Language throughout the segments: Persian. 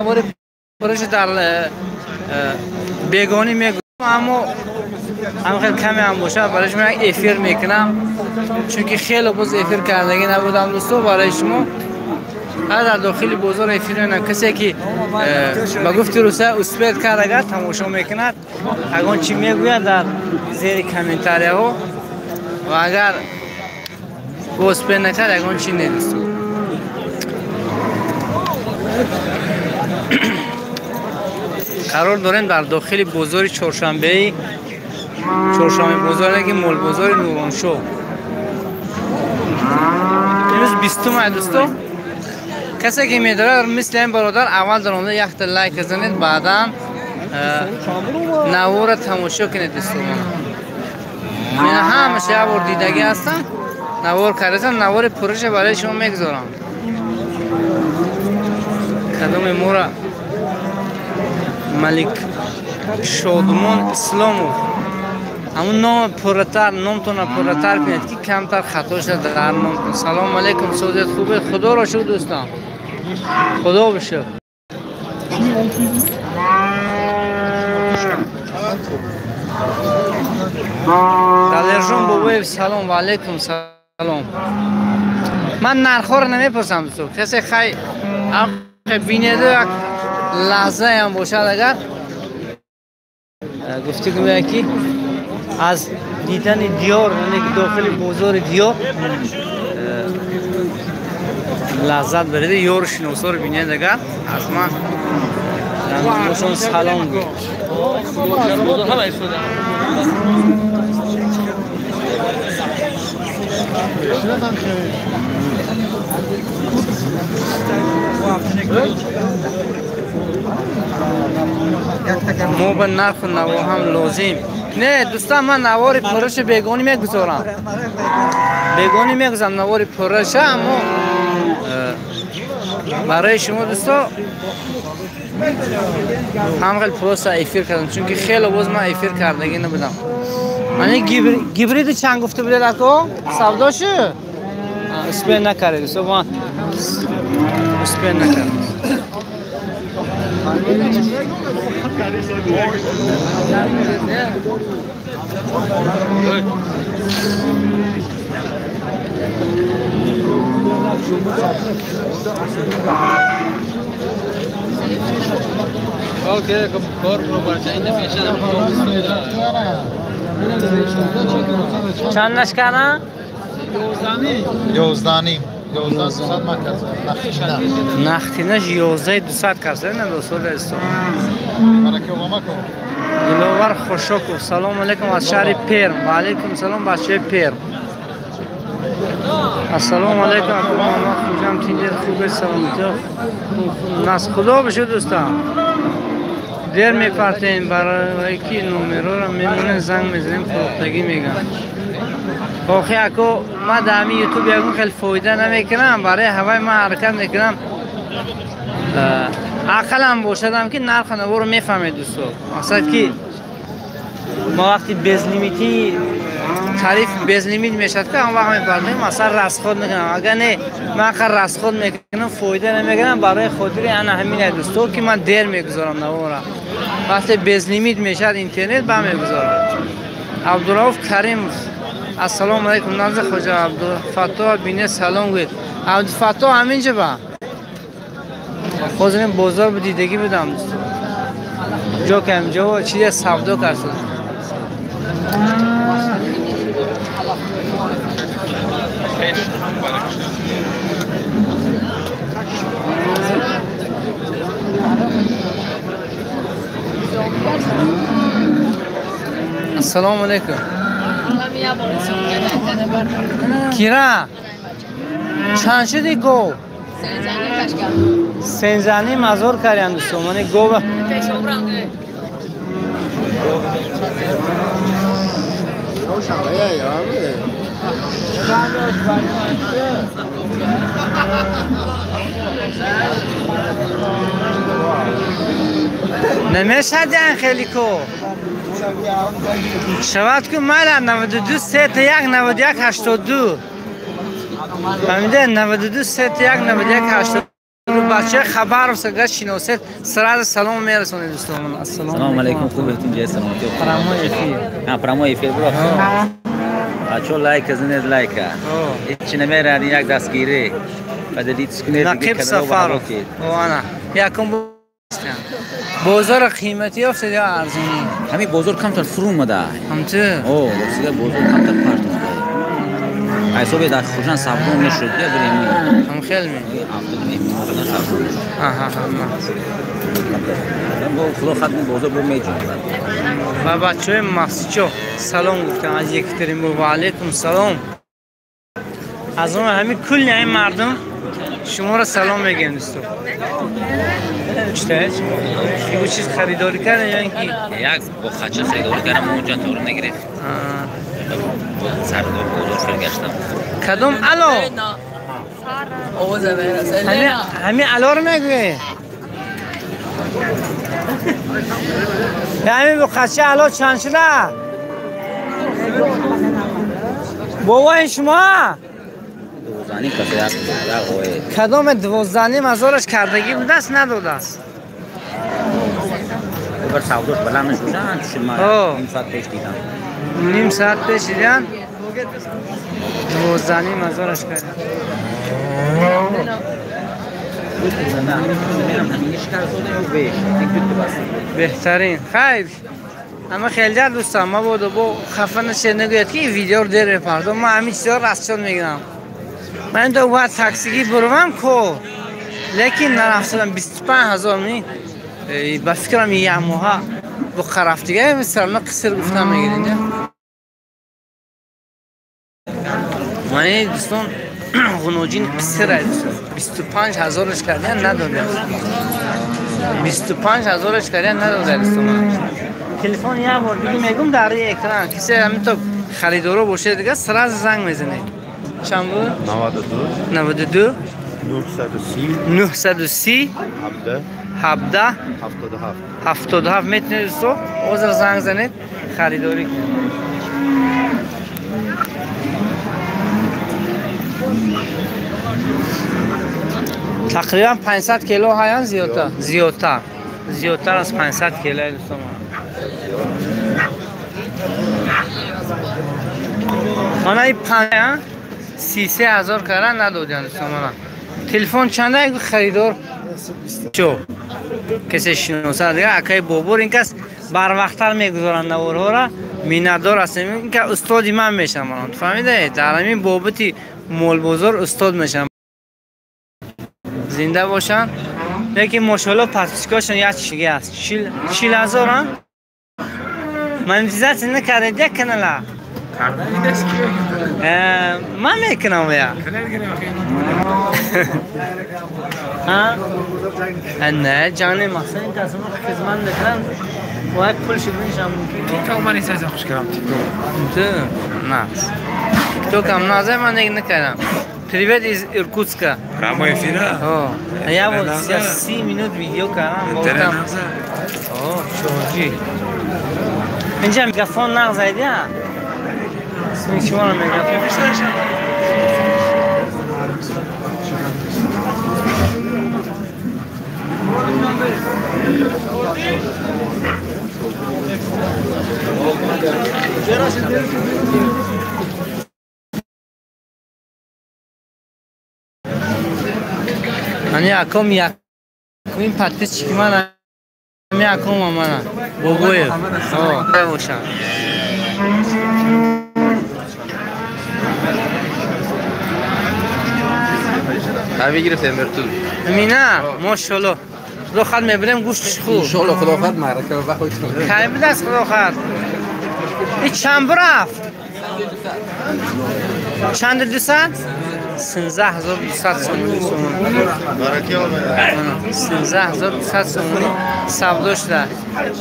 نوار پرش در بیگانی میگم، اما خیلی کمی هم باشه برای شما یک افیر میکنم، چون که خیلی باز افیر کردگی نبودم دوستو. برای شما در داخل بازار افیر میکنم. کسی که با گفتی روسه اسپید کرد اگر تماشا میکند اگه چی میگوید در زیر کامنتاری ها، و اگر اسپید نکرد اگه چی نیست. قرار داریم در داخل بازار چهارشنبه بازار که مول بازار نورانشو امروز 20 دوستو. کسی که میداره مثل این برادر اول در اونجا یک لایک بزنید، بعدا نوار تماشا کنید دوستو. من همه شب دیدگی هستن نوار کردن، نوار پرش برای شما میگذارم. کدوم مورا ملک شادمان اسلامو همون نام پرتر، نامتون پرتر کنید که کمتر خطا شد در نامتون. سلام علیکم، صحبت خوبه؟ خدا را شکر دوستان، خدا بشه. دلرجان بابای سلام علیکم. سلام. من نرخا رو نمیپرسم دوستو، کسی خیلی بینیده یک لحظه هم باشد اگر گفتی که یکی از دیدن دیار داخل بازار دیار لذت برده، یار شناسا رو بینید اگر از من رمزمشون سلام گفت. ما به نرخ نوا هم لازم نه دوستان. من نوار پرش بیگانی میگذارم، بیگانی میگذارم نوار پرش، اما برای شما دوستا هم خیلی پروسه ایفیر کردم، چون که خیلی باز من ایفیر کردگی نبودم. من گیبرید چند گفته بودید اکو سودا شو اسپین نکرده دوستا، من اسپین نکرده. چند نشکنه؟ 11 نختینش 11 کرده نه دوستو دستو. دلوار خوشوکو سلام علیکم از شهر پیر. و علیکم سلام بچه پیر. السلام علیکم. ما خوشم تینجر خوبه سلامتی ناس خدا بشه دوستان. دیر میپرتین برای کی نومرو را میمونه زنگ میزنیم فروختگی میگن. آخی اکو ما دامی یوتیوب یکم خیلی فایده نمیکنم، برای هوای ما حرکت میکنم. عقلم باشدم که نرخ نوار رو میفهمید دوستو. مقصد که ما وقتی بیز لیمیتی تعریف بیز لیمیت میشد که اون وقت میپردیم اصلا رسخود میکنم. اگر نه من اگر رسخود میکنم فایده نمیکنم، برای خودری انا همینه دوستو که من دیر میگذارم نوار را. وقتی بیز لیمیت میشد اینترنت با میگذارم. عبدالرؤف کریم السلام علیکم. نازه خوجا عبدالفتاح بینه سلام گوید. عبدالفتاح همینجا با خوزنیم بازار بدیدگی بدم جا که همجا چیزی سودا کرد. السلام علیکم. کیرا چند شدی گو؟ سنزانی مزور کردن دوستو. من گو با نمیشدن خیلی کو شود که مالا 92 3 تا 1 91 82 فهمیده 92 3 تا 1 91 82 بچه خبر سگه شناسید سراز سلام میرسونید دوستان. سلام علیکم، خوبتون؟ جای سلامتی. پرامو افی. پرامو افی برو. بچه لایک زنید لایک. هیچ نمیرن یک دستگیری. بعد دیت کنید نقیب سفر. وانا. یکم بازار قیمتی افتاد یا ارزونی؟ همین بازار کمتر فرو اومده. همچه؟ اوه، لطفاً بازار کمتر پارت اومده. ایسا در خوشن صابون نشد یا بریم. هم خیلی می. آها. با خدا خدمت بازار برو میجون. و بچه‌های مسجد سلام گفتم از یکترین و علیکم سلام. از اون همین کلی این مردم شما را سلام میگم دوستو. چطور؟ یه چیز خریداری کردن یا اینکه؟ یک با خچه خریداری کردم اونجا تو رو نگرفت. سردار بازار فرگشتم. کدوم الو؟ همین الو رو میگوی؟ همین با خچه الو چند شده؟ بابا شما؟ دوزانی کسی یک کدام 12 هزارش کردگی بوده است نداده است؟ بر سعودش بلند نشدن شما نیم ساعت پیش دیدم. نیم ساعت پیش دیدن؟ 12 هزارش کردن. بهترین خیر. اما خیلی جد دوستان ما بودو با خفن چه نگوید که این ویدیو رو دیر بپردم. ما همین چیزا راستشون میگم. من دو باید تاکسیگی بروم کو لیکن نرفتم 25,000 می با فکرم یه ماه با خرفتیگه مثلا قصر گفتم میگیرین من دوستان غنوجین قصر 25,000 کردن نداده 25,000 کردن نداده دوستان تلفن یه بار دیگه میگم در اکران کسی همین تو خریدارو باشه دیگه سراز زنگ میزنه چند بود؟ 92 930 17 77 میتونید دوستو اوزر زنگ زنید خریداری کنید تقریبا 500 کیلو هایان زیادتر از 500 کیلو دوستان خانه 33,000 کردن ندادن دوستان تلفن چنده یک خریدار چو کسی شناسه دیگه اکای بابور این کس بر وقتر میگذارن نوارها را میندار هستم این که استادی من میشم فهمیده در همین بابتی مول بزرگ استاد میشم زنده باشن لیکن ماشاءالله پسکاشون یک چیگه است 40,000 هم من انتظارت نکرده دیگه کنلا من میکنم یا نه جانه مثلا این کسیم رو خدمت نکنم باید پول شدنشم تیکتاک من ایسا خوش کردم تو نه تیکتاک هم نازه من دیگه نکردم Привет из Иркутска. Прямой эфир? Я вот сейчас 7 минут видео кардам. О, чёрти. Инҷа микрофон нағзайди, а? Исми чима микрофон? Ani akom این پتیس چی من می اکم مامان بابوی باشم همی گرفتم مرتون مینا ماشاءالله خدا خد میبرم گوشتش خوب انشالله خدا خد معرکه رو بخوید کی بود از خدا خد این چند برفت چند 200 13,200 سومونی برکه ها 13,200 سومونی سودا شده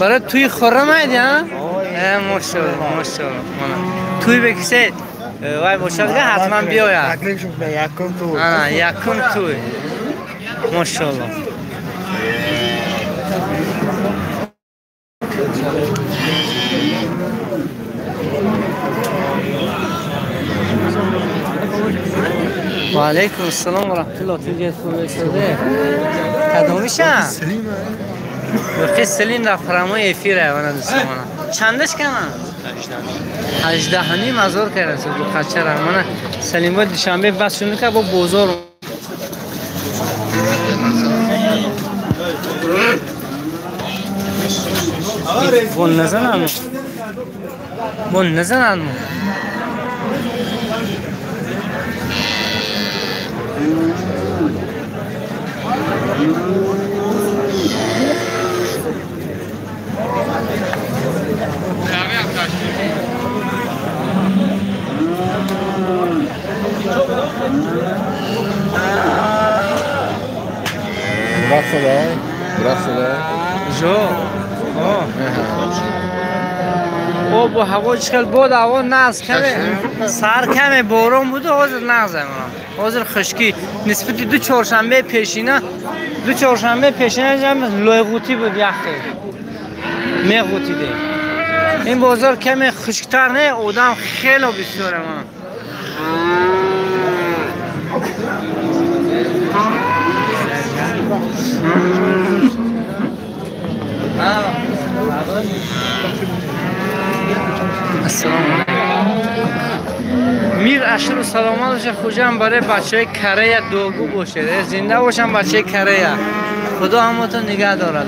برای توی خورم هایدی ها؟ ماشاءالله توی بکسید وای باشه دیگه حتما بیاید یکم توی ماشاءالله و علیکم السلام و رحمت الله. تو جیت خوبه شده کدومیشم؟ سلیم بخی سلیم در فرمای ایفیره وانا دوستمانه چندش کنم؟ 18 هنیم ازار کرده سو دو خچه رحمانه سلیم باید دوشنبه بس شونه که با بازار بون نزنم بون نزنم جو او با هوا چکل بود هوا ناز کمه سر کمه بارون بود حاضر نازه من حاضر خشکی نسبت دو چهارشنبه پیشینه جمع لای قوطی بود یخی می قوطی ده این بازار کمی خشکتر نه آدم خیلی بسیاره من السلام میر اشر و سلامت خوجم برای بچه کره دوگو باشه زنده باشم بچه کره خدا همتون نگه دارد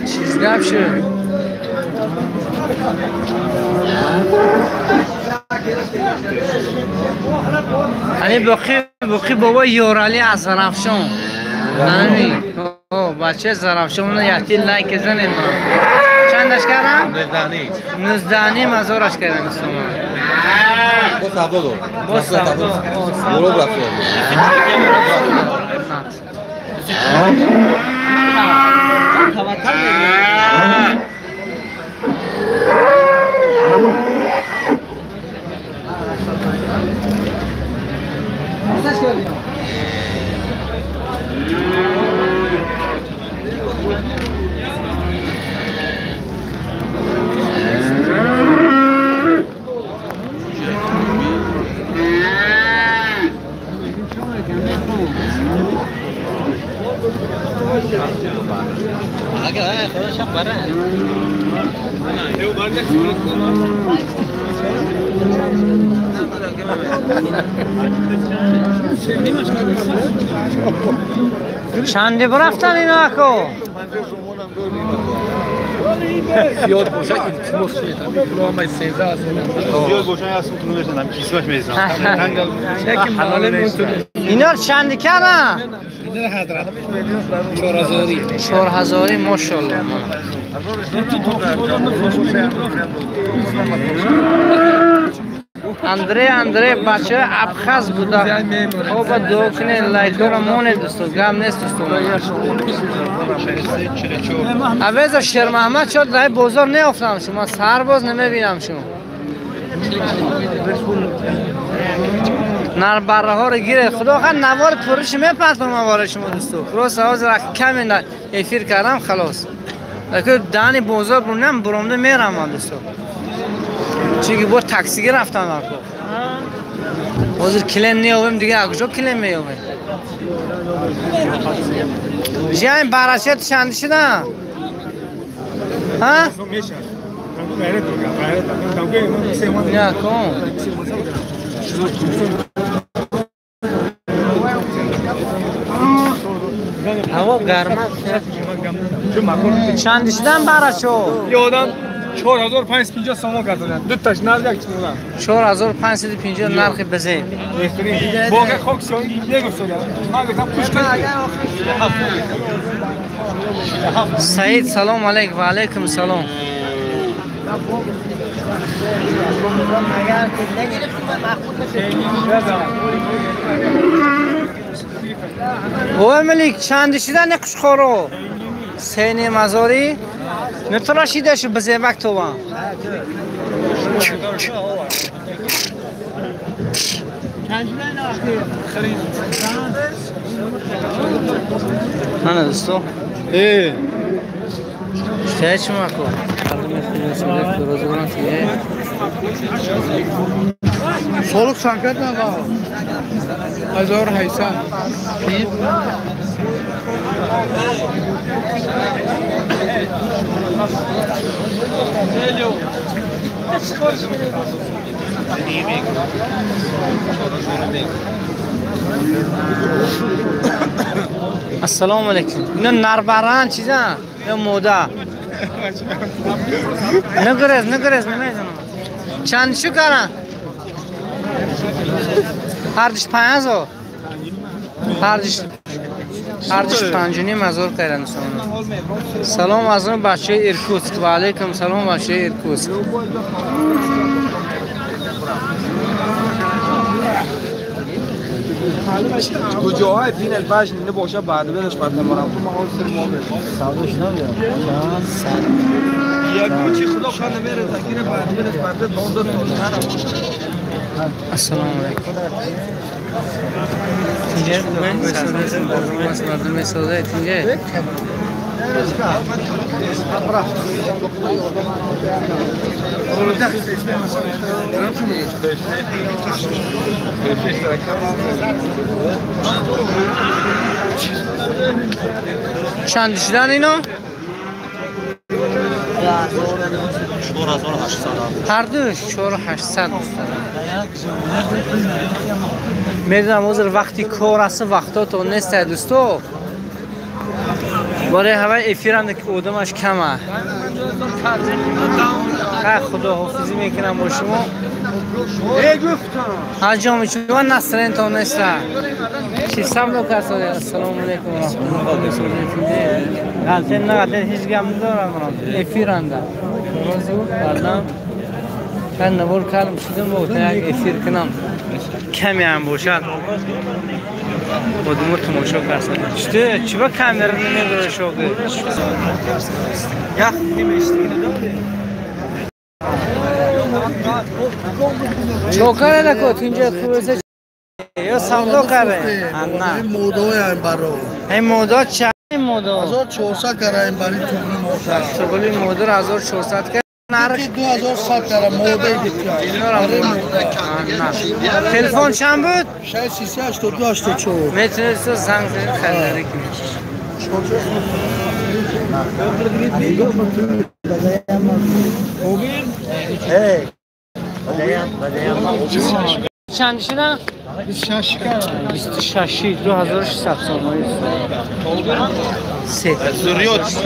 چیز گپ شد یعنی بخی بابا یورالی از زرافشان نمی بچه زرافشان یکی لایک زنه ما چندش کردم؟ 19 مزارش کردم با سبدو چندی برفتن اینا اکو؟ زیاد باشه این مخشیت هم 13 است زیاد باشه اصلا تو نمی‌دونم کیسه‌اش می‌ریزم اینا رو چندی کردن؟ اینا حضرت 4000 4000 ماشاءالله اندره بچه ابخز بوده خوب دو کنه لایکو را مونه دوستو گم نیست دوستو اویزا شیر محمد شد رای بازار نیافتم شما سر باز نمیبینم شما نر بره ها رو گیره خدا خواهد نوار پروش میپرتم مواره شما دوستو راست حاضر کمی افیر کردم خلاص لیکن دانی بازار برونم برامده میرم من دوستو چیگه با تاکسی رفتم آقا حاضر کلیم نیاویم دیگه اگجا کلیم میاویم جای براشت چند شده ها یا کن هوا گرمه چند شدن براشو یادم 4550 سوم کردن دو تاش نرد یک چونم 4550 نرخ بزین واقعا خوک شون نگفتم من گفتم پوش سعید سلام علیکم و علیکم سلام اوه ملیک چند شده نقش خورو سینه مزاری نتراشیده شو بزیبک تو با نه دوستو چه چی مکو سولک سنکت نگاه 1800 السلام علیکم اینا نربران چیزا یا مودا نگرز نمیدونم چند شو کارن هردش 5000 هردش 5,500 کردن سلام از اون بچه ایرکوتسک و علیکم سلام بچه ایرکوتسک کجاهای بین الفجر اینه باشه بعد بدش بعد نمارم تو مقال سر موقع سعودش نمیدونم یک بچه خدا خواهد نمیره تکینه بعد بدش بعد بد باند داد السلام علیکم مردم سعوده تینجه چند شدن اینا؟ 4800 هر دوش 4800 میدونم اوزر وقتی کار است وقتا تو نیست دوستو برای هوای افیرم که اودمش کمه خدا حافظی میکنم با شما حجام شما نصرین تا نیست چی سب کرد السلام علیکم و رحمت الله غلطه نقدر هیچ گم ندارم افیرنده روزو بردم من نبول کردم شدم با یک افیر کنم کمی هم باشد بودمو تماشا کرد چطور چی با کامرا نمیداره شوقه یا چوکاره نکو تو اینجا خوبه یا سودا کرده نه مودای هم برای این مودا چه این مودا 1400 کرده این برای تولی مودا 1400 کرده نرخی 2100 کرده مودای تلفن چند بود؟ 638284 میتونی تو زنگ خریداری کنی چند شدن؟ 26 کرده 26 2600 سومایی سه زوریات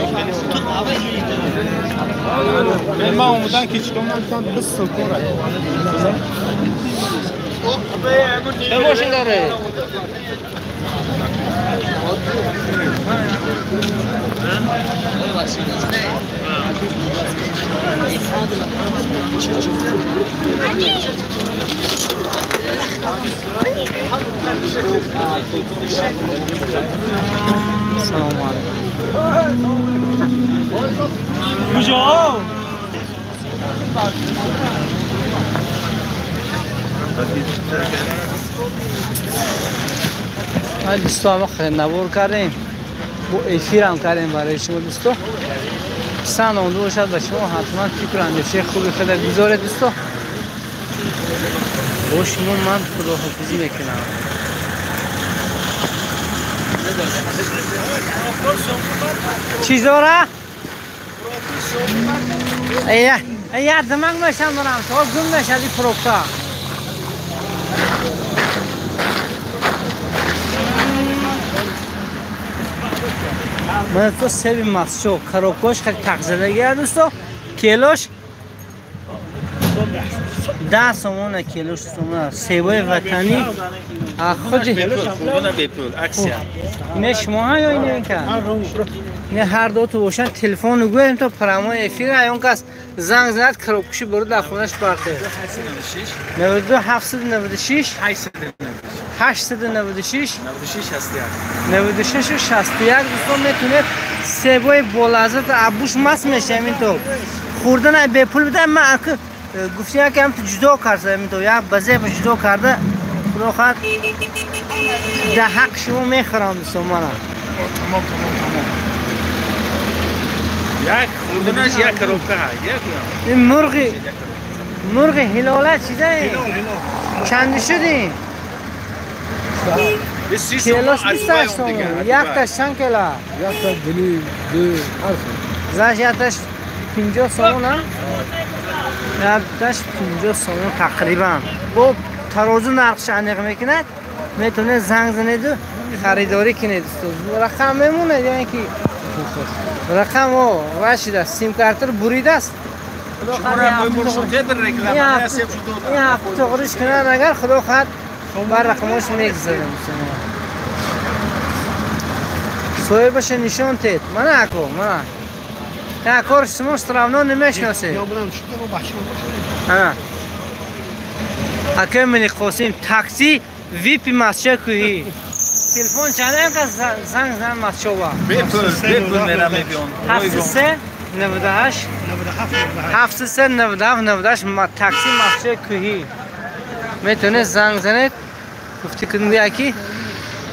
ما اومدن که چیکار کنم بس سکوره چه ماشین داره؟ سلام علیکم کجا؟ دوستو خیلی نبور کردیم با افیر هم کردیم برای شما دوستو پسند آمده باشد و شما حتما فکر اندیشه خوبی خیلی گذاره دوستو با شما من خداحافظی میکنم چیز داره؟ ایه دمنگ میشم دارم تا گم نشدی پروکتا من تو سبی مصشو کروکوش خیلی تقزده گرد دوستو کیلوش 10 سومونه کیلوش سومونه سیبای وطنی خودی خوردن به پول اکسیا نه شما ها یا اینه که نه هر دو تو باشن تلفن رو گویم تو پرامای افیر ایون کس زنگ زد کروکشی برو در خونش برده 92 796 896 96 و 61 دوستان میتونه سیبای بولازت ابوش مست میشه همین تو خوردن به پول بده من گفتی که هم تو جدا کرده همین تو یا بزه به جدا کرده خدا خواهد ده حق شما میخورم دوستان منم تمام یک خوردنش یک کروکه ها این مرغ هلاله چیزه چند شدی؟ کیلوش 28 تومن یک تاش چند کیلو؟ یک تا دلی دو حرف زش یک تاش 50 تومن نه؟ یک تاش 50 تومن تقریبا با ترازو نرخش انیق میکند میتونه زنگ زنید و خریداری کنید رقم میمونه یا اینکه رقم او راشیده سیم کارت رو بریده است این هفته تغریش کنن اگر خدا خواهد بر رقماش میگذاریم سوی باشه نشان تید من اکو من نه کار شما استرامنو نمیشناسه اکه منی قاسم تاکسی وی پی مسجد کوهی تلفن چنده که زنگ مسجد با بپول میرم میبیان 73 98 73 97 98 تاکسی مسجد کوهی میتونه زنگ زنید گفتی کنید یکی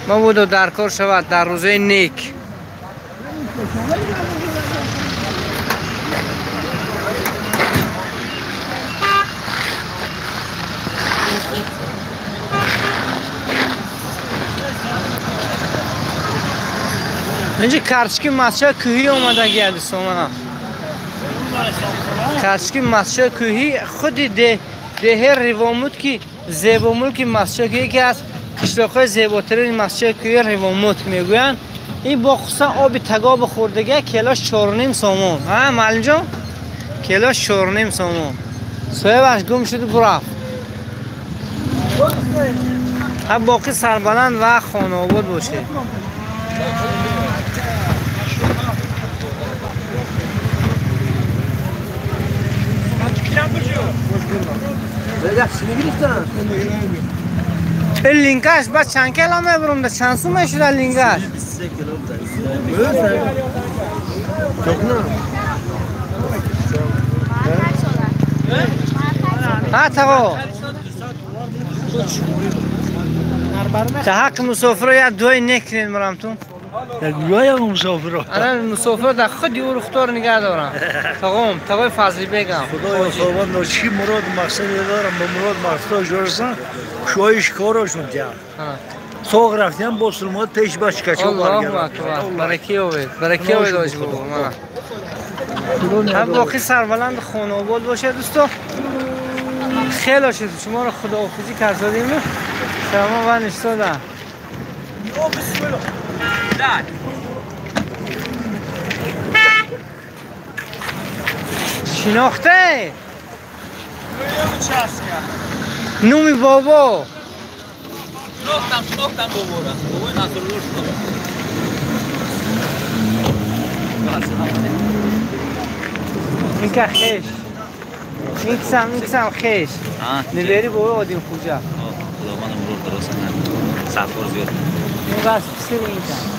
ما بودو در کار شود در روزه نیک اینجا کارچکی مسجد کوهی اومده گیرد سومنا کارچکی مسجد کوهی خودی ده ریوامود کی زیبامول کی مسجد کوهی که از کشلاقای زیباترین مسجد کوهی ریوامود میگوین این با خصوصا آب تگاب خوردگی کیلاش 4.5 سومون ها معلم جان کیلاش 4.5 سومون سوی باش گم شد برافت ها باقی سربلند و خانه آباد باشه لینکاش با چند کیلو میبرم ده چند سو میشه لینکاش 3 کیلو ها تاو تا حق مسافر یا دوی نکنین مرام تو یا مسافر انا مسافر در خودی او رختار نگه دارم تاقوم فضلی بگم خدایا خوابان چی مراد مقصد دارم با مراد مقصد جورستان شویش کارشون کرد سوق رفتیم با سلمات پیش باش کچو الله اکبر برکی اوید آج بگو هم باقی سربلند خانه آباد باشه دوستو خیلی شد شما رو خداحافظی کردیم شما و نشتادم شناخته نومی بابا شناختم بابا را بابا ناصر این که خیش این کسم خیش نبیری بابا آدیم خوجا خدا من امرور درست کنم سفر زیاد این بس بسیر این کم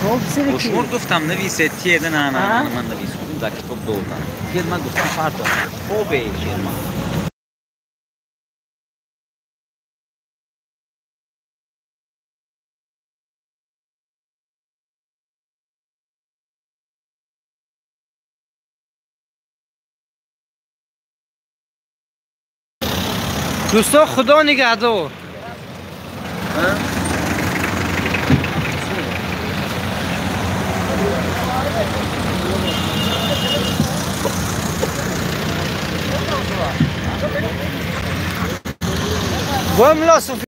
شما بسیر کی؟ شما گفتم نویسه تیه نه من نویسم در کتاب دوتم تیه من گفتم فرد دارم خوبه شیرمان دوستا خدا نگهدار گم لا